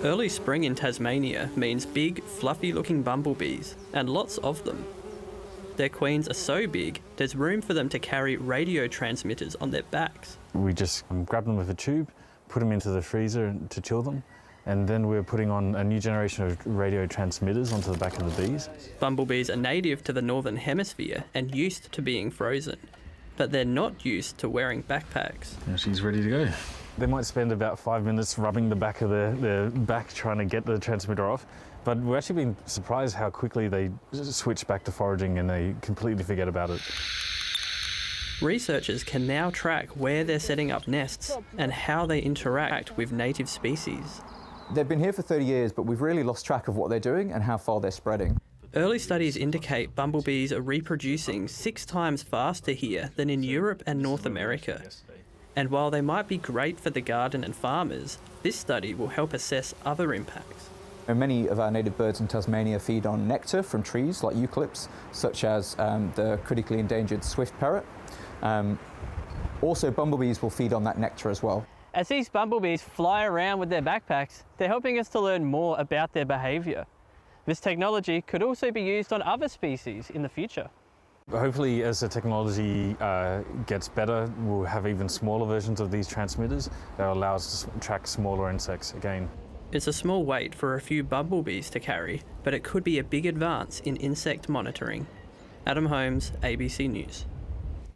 Early spring in Tasmania means big, fluffy-looking bumblebees, and lots of them. Their queens are so big, there's room for them to carry radio transmitters on their backs. We just grab them with a tube, put them into the freezer to chill them, and then we're putting on a new generation of radio transmitters onto the back of the bees. Bumblebees are native to the Northern Hemisphere and used to being frozen, but they're not used to wearing backpacks. Now she's ready to go. They might spend about 5 minutes rubbing the back of their back trying to get the transmitter off, but we're actually been surprised how quickly they switch back to foraging and they completely forget about it. Researchers can now track where they're setting up nests and how they interact with native species. They've been here for 30 years, but we've really lost track of what they're doing and how far they're spreading. Early studies indicate bumblebees are reproducing 6 times faster here than in Europe and North America. And while they might be great for the garden and farmers, this study will help assess other impacts. Many of our native birds in Tasmania feed on nectar from trees like eucalypts, such as the critically endangered swift parrot. Also, bumblebees will feed on that nectar as well. As these bumblebees fly around with their backpacks, they're helping us to learn more about their behaviour. This technology could also be used on other species in the future. Hopefully, as the technology gets better, we'll have even smaller versions of these transmitters that allow us to track smaller insects again. It's a small weight for a few bumblebees to carry, but it could be a big advance in insect monitoring. Adam Holmes, ABC News.